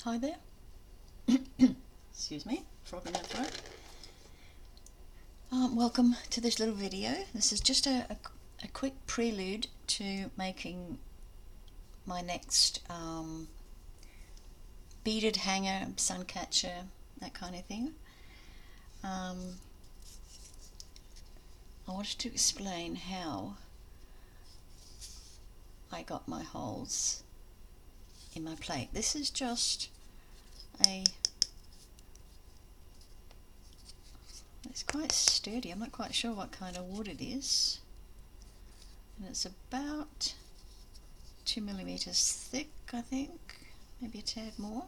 Hi there. Excuse me, frog in my throat. Welcome to this little video. This is just a quick prelude to making my next beaded hanger, suncatcher, that kind of thing. I wanted to explain how I got my holes in my plate. This is just it's quite sturdy. I'm not quite sure what kind of wood it is, and it's about 2 millimeters thick, I think, maybe a tad more.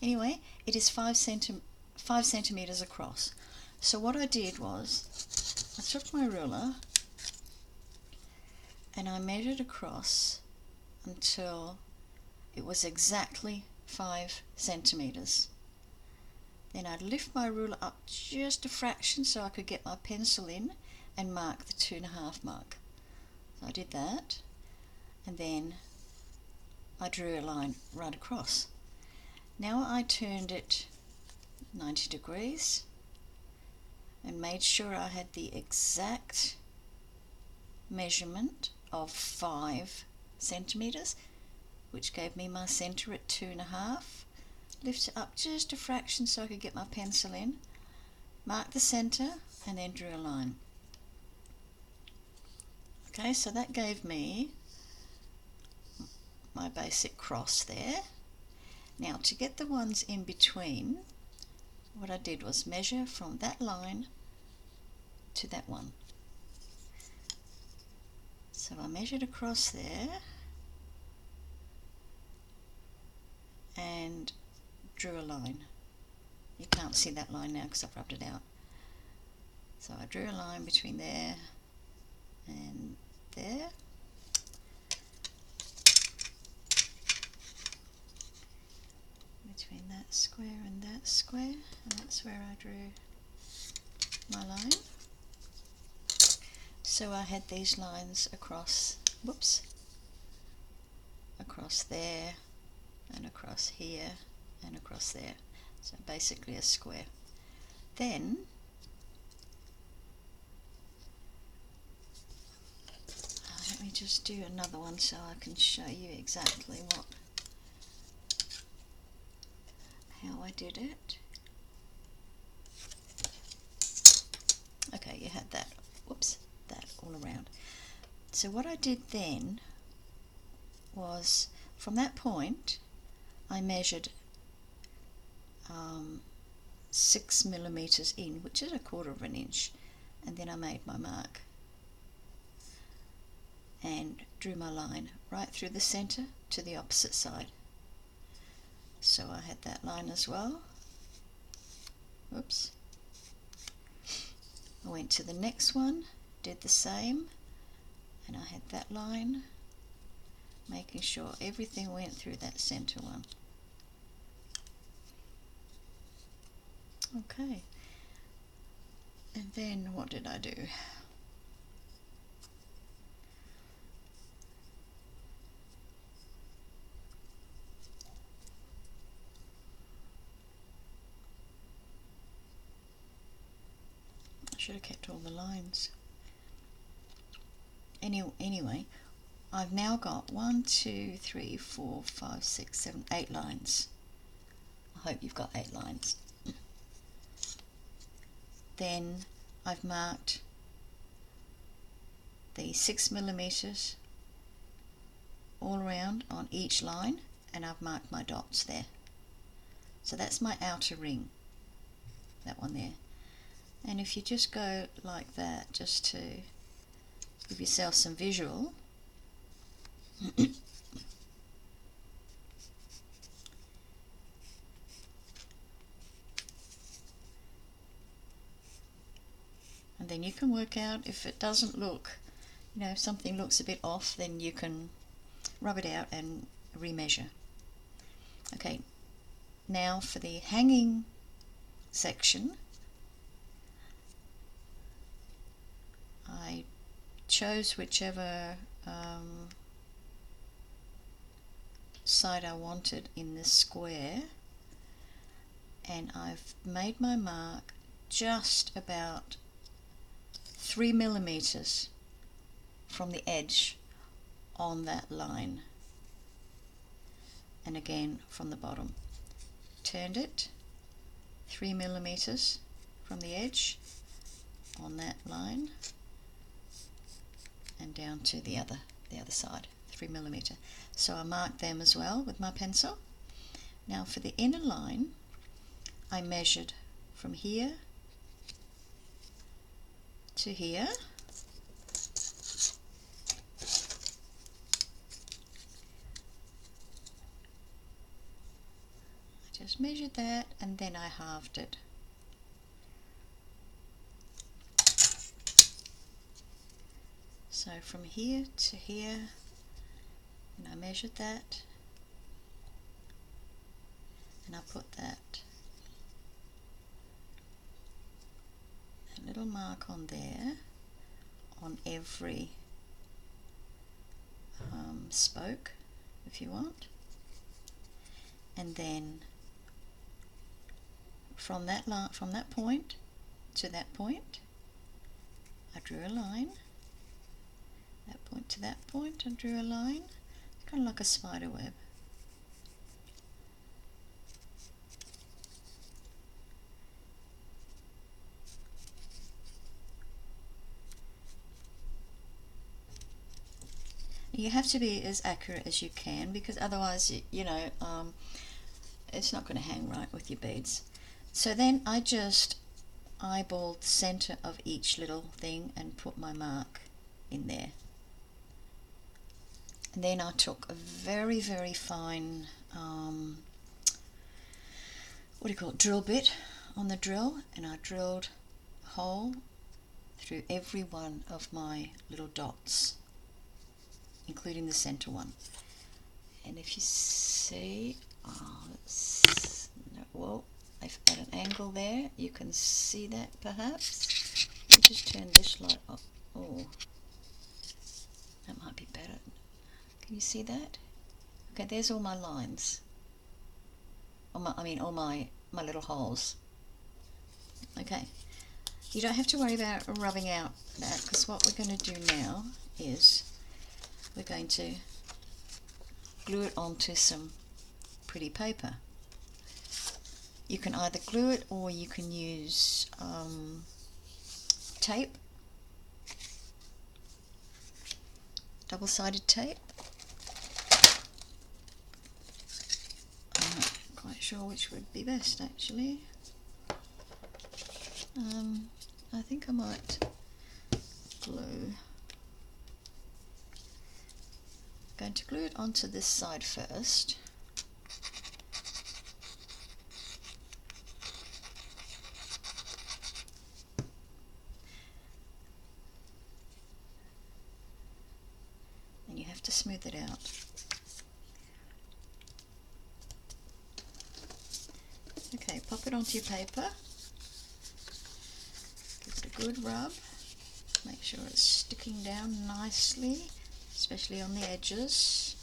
Anyway, it is 5 centimeters across. So what I did was I took my ruler and I measured across until it was exactly 5 centimeters. Then I'd lift my ruler up just a fraction so I could get my pencil in and mark the 2.5 mark. So I did that, and then I drew a line right across. Now I turned it 90 degrees and made sure I had the exact measurement of 5 centimeters, which gave me my center at 2.5. Lift it up just a fraction so I could get my pencil in, mark the center, and then drew a line. Okay, so that gave me my basic cross there. Now to get the ones in between, what I did was measure from that line to that one. So I measured across there and drew a line. You can't see that line now because I've rubbed it out. So I drew a line between there and there. Between that square and that square, and that's where I drew my line. So I had these lines across, across there and across here and across there. So basically a square. Then let me just do another one so I can show you exactly how I did it. Okay, you had that, that all around. So what I did then was, from that point I measured 6 millimeters in, which is 1/4 of an inch, and then I made my mark and drew my line right through the center to the opposite side. So I had that line as well. Oops. I went to the next one, did the same, and I had that line, making sure everything went through that center one. Okay, and then what did I do? I should have kept all the lines. Anyway, I've now got 1, 2, 3, 4, 5, 6, 7, 8 lines. I hope you've got 8 lines. Then I've marked the 6 millimeters all around on each line, and I've marked my dots there. So that's my outer ring, that one there. And if you just go like that, just to give yourself some visual, and then you can work out if it doesn't look, if something looks a bit off, then you can rub it out and remeasure. Okay, now for the hanging section, I chose whichever side I wanted in this square, and I've made my mark just about 3 millimeters from the edge on that line, and again from the bottom. Turned it 3 millimeters from the edge on that line and down to the other side, 3 millimeter. So I marked them as well with my pencil. Now for the inner line, I measured from here to here. I just measured that and then I halved it. So from here to here, and I measured that, and I put that a little mark on there on every spoke, if you want, and then from that point to that point, I drew a line. That point to that point, I drew a line. It's kind of like a spider web. You have to be as accurate as you can, because otherwise, you know, it's not going to hang right with your beads. So then I just eyeballed the center of each little thing and put my mark in there. And then I took a very, very fine, drill bit on the drill, and I drilled a hole through every one of my little dots, including the center one. And if you see, well, I've got an angle there. You can see that perhaps. Let me just turn this light up. Oh, that might be better. Can you see that? Okay, there's all my lines. All my little holes. Okay, you don't have to worry about rubbing out that, because what we're going to do now is we're going to glue it onto some pretty paper. You can either glue it or you can use tape, double-sided tape. I'm not quite sure which would be best, actually. I think I might glue. I'm going to glue it onto this side first. And you have to smooth it out. Okay, pop it onto your paper. Give it a good rub. Make sure it's sticking down nicely, especially on the edges.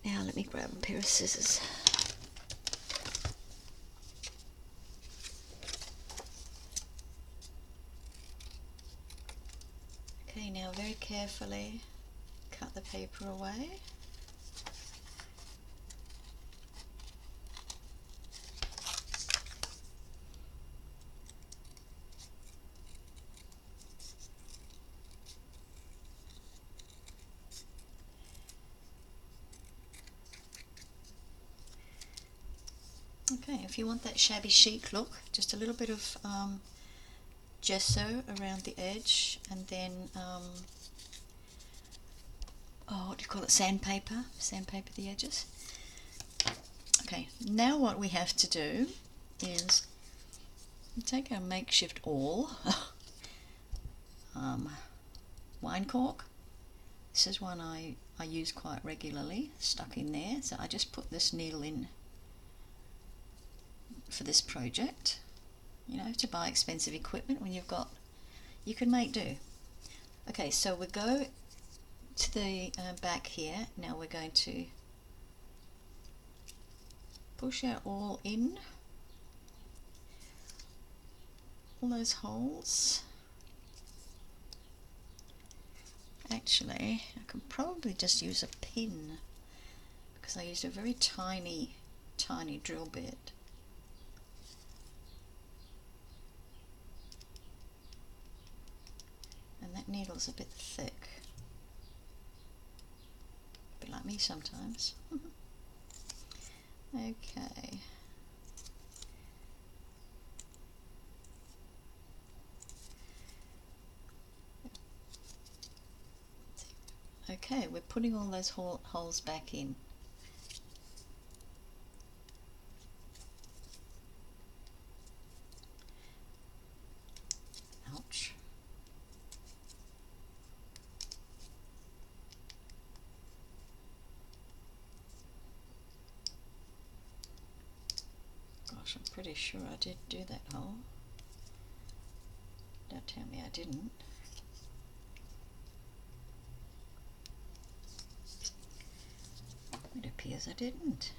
Now let me grab a pair of scissors. Okay, now very carefully cut the paper away. Okay, if you want that shabby chic look, just a little bit of gesso around the edge, and then what do you call it, sandpaper the edges. Okay, now what we have to do is take our makeshift awl, wine cork. This is one I use quite regularly, stuck in there, so I just put this needle in for this project. You know, to buy expensive equipment when you've got, you can make do. Okay, so we go to the back here. Now we're going to push our awl in, all those holes. Actually, I could probably just use a pin because I used a very tiny drill bit. And that needle's a bit thick. A bit like me sometimes. Okay. Okay, we're putting all those holes back in. Ouch. Gosh, I'm pretty sure I did do that hole. Don't tell me I didn't. It appears I didn't.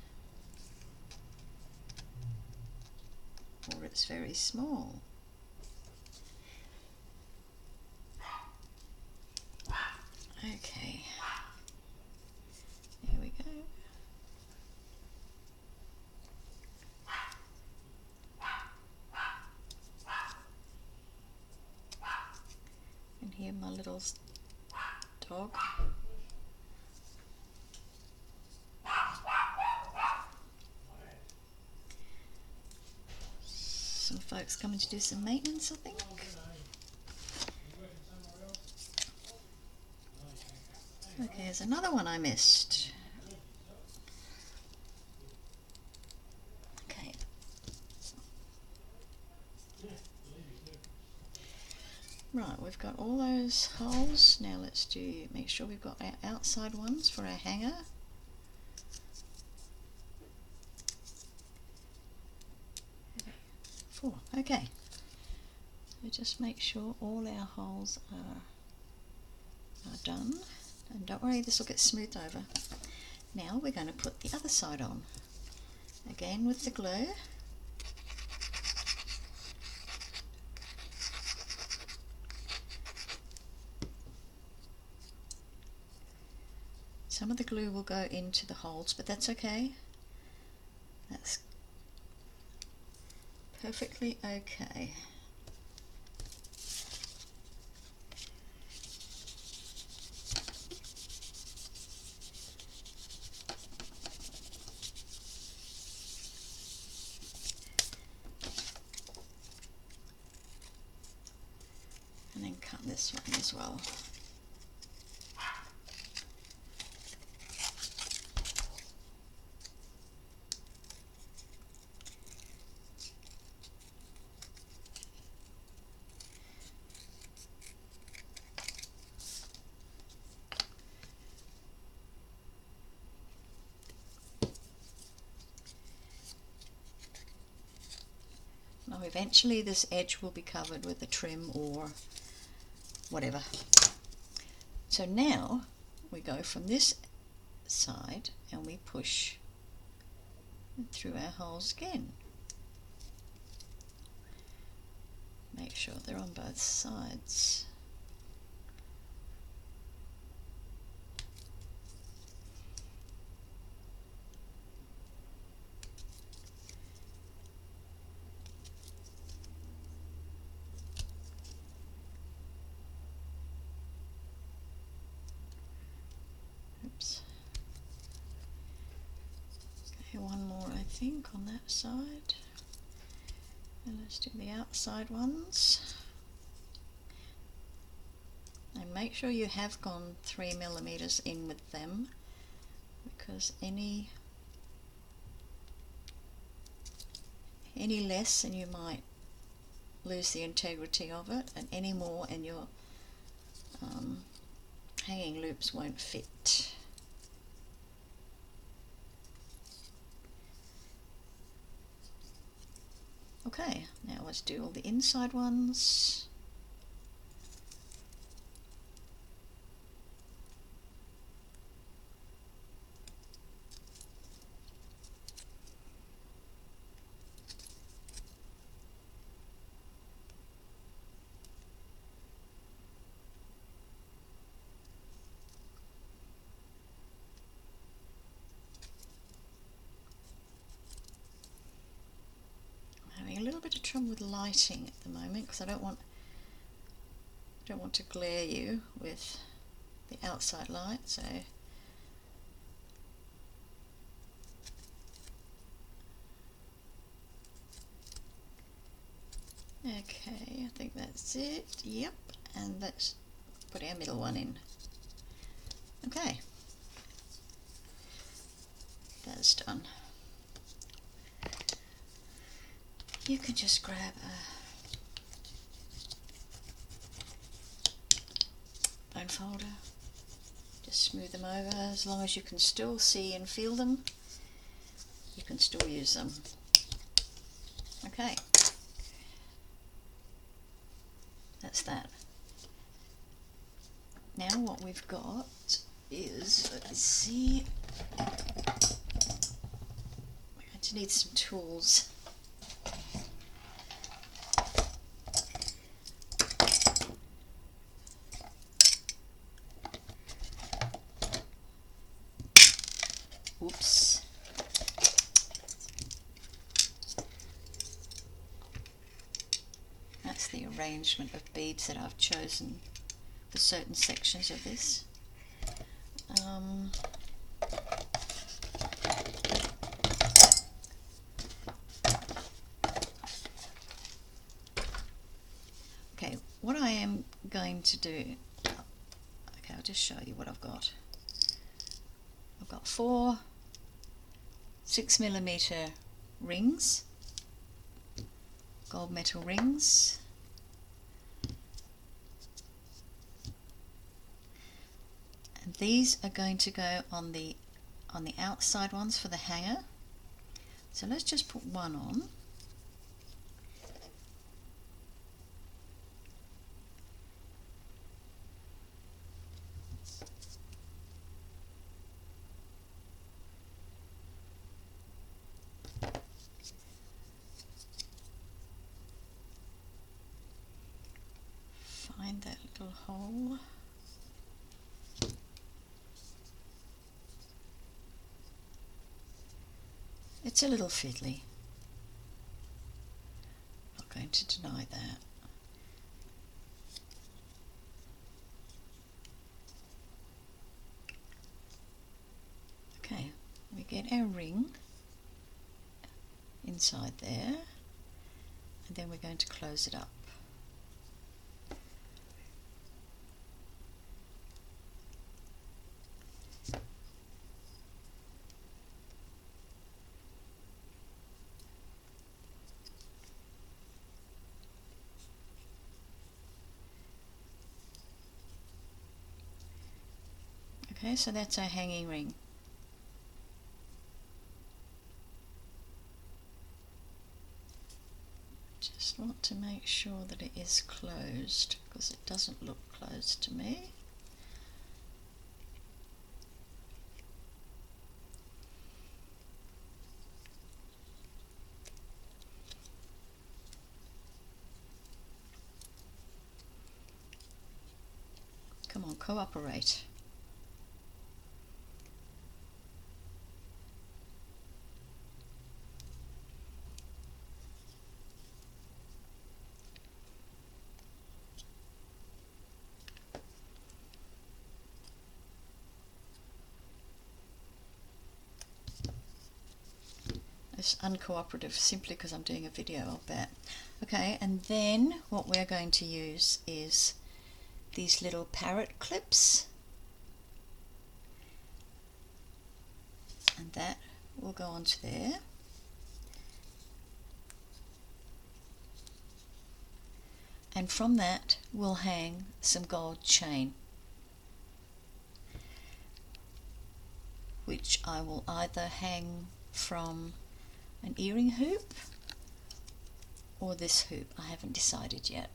Or it's very small. Okay. There we go. And here my little dog. Some folks coming to do some maintenance, I think. Okay, there's another one I missed. Okay. Right, we've got all those holes. Now let's make sure we've got our outside ones for our hanger. Four. Okay. So just make sure all our holes are done. And don't worry, this will get smoothed over. Now we're going to put the other side on. Again with the glue. Some of the glue will go into the holes, but that's okay. That's perfectly okay. And then cut this one as well. Now eventually this edge will be covered with a trim or whatever. So now we go from this side and we push through our holes again. Make sure they're on both sides. Oops. Okay, one more I think on that side. And let's do the outside ones. And make sure you have gone 3mm in with them, because any less and you might lose the integrity of it, and any more and your hanging loops won't fit. Okay, now let's do all the inside ones. trouble with lighting at the moment because I don't want to glare you with the outside light, so okay, I think that's it. Yep, and let's put our middle one in. Okay, that's done. You can just grab a bone folder, just smooth them over. As long as you can still see and feel them, you can still use them. Okay, that's that. Now what we've got is, let's see, we're going to need some tools. Oops. That's the arrangement of beads that I've chosen for certain sections of this. Okay, what I am going to do, okay, I'll just show you what I've got. I've got 4 6mm rings, gold metal rings, and these are going to go on the outside ones for the hanger. So let's just put one on. Find that little hole. It's a little fiddly, not going to deny that. Okay, we get our ring inside there, and then we're going to close it up. Okay, so that's our hanging ring. Just want to make sure that it is closed because it doesn't look closed to me. Come on, cooperate. It's uncooperative simply because I'm doing a video, I'll bet. Okay, and then what we're going to use is these little parrot clips, and that will go onto there. And from that we'll hang some gold chain, which I will either hang from an earring hoop or this hoop. I haven't decided yet.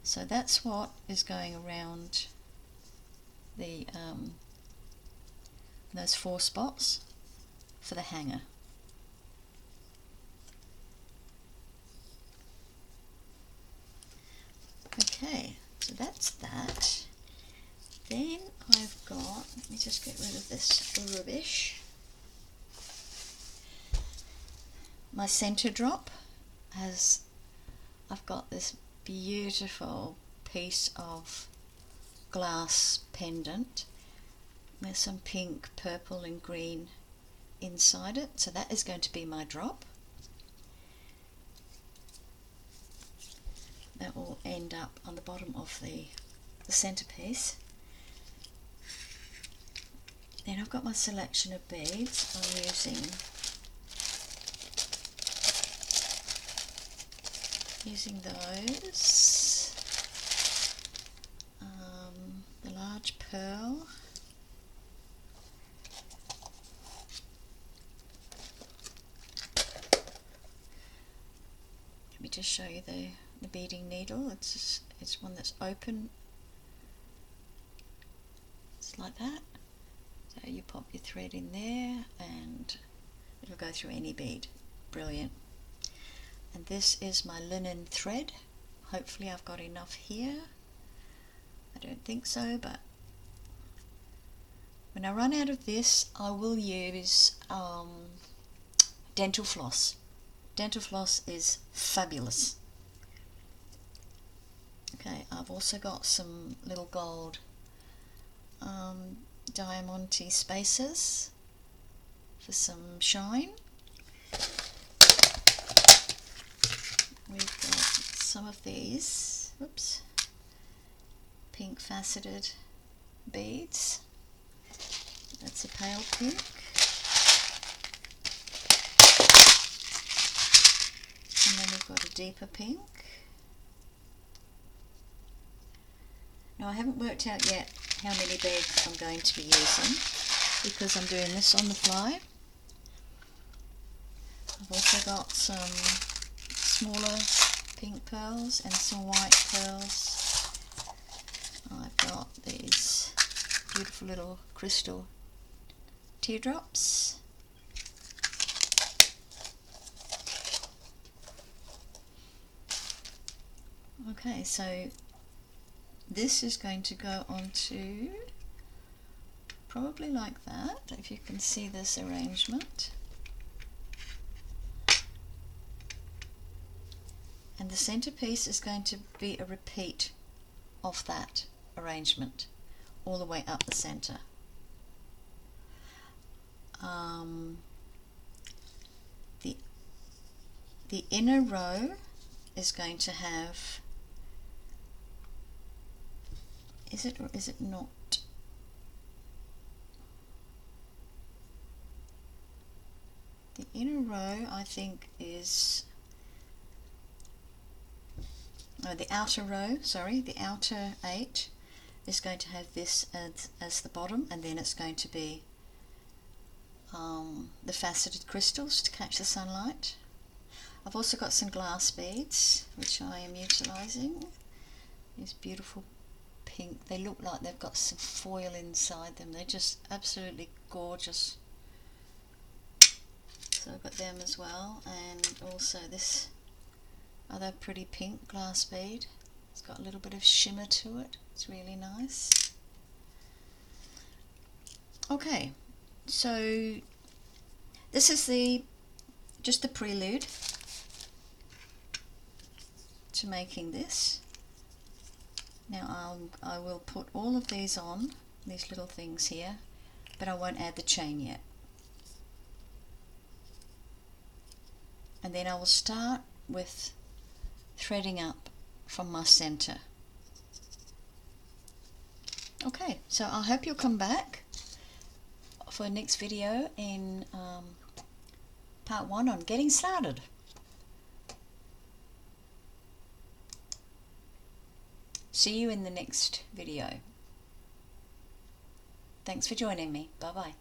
So that's what is going around the those 4 spots for the hanger. Okay, so that's that. Then I've got, let me just get rid of this rubbish, my center drop, I've got this beautiful piece of glass pendant. There's some pink, purple and green inside it, so that is going to be my drop. That will end up on the bottom of the centerpiece. Then I've got my selection of beads. I'm using those. The large pearl. Let me just show you the beading needle. It's one that's open. It's like that. So you pop your thread in there and it'll go through any bead. Brilliant. And this is my linen thread. Hopefully I've got enough here. I don't think so, but when I run out of this, I will use dental floss. Dental floss is fabulous. Okay, I've also got some little gold diamante spacers for some shine. We've got some of these, oops, pink faceted beads. That's a pale pink. And then we've got a deeper pink. Now I haven't worked out yet how many beads I'm going to be using because I'm doing this on the fly. I've also got some smaller pink pearls and some white pearls. I've got these beautiful little crystal teardrops. Okay, so this is going to go onto probably like that, if you can see this arrangement. And the centerpiece is going to be a repeat of that arrangement all the way up the center. The inner row is going to have, is it or is it not? The inner row I think is, no, the outer row, sorry, the outer 8 is going to have this as the bottom, and then it's going to be the faceted crystals to catch the sunlight. I've also got some glass beads which I am utilizing. These beautiful pink, they look like they've got some foil inside them. They're just absolutely gorgeous. So I've got them as well, and also this other pretty pink glass bead. It's got a little bit of shimmer to it. It's really nice. Okay, so this is just the prelude to making this. Now I will put all of these on, these little things here, but I won't add the chain yet. And then I will start with threading up from my center. Okay, so I hope you'll come back for the next video in part 1 on getting started. See you in the next video. Thanks for joining me. Bye bye.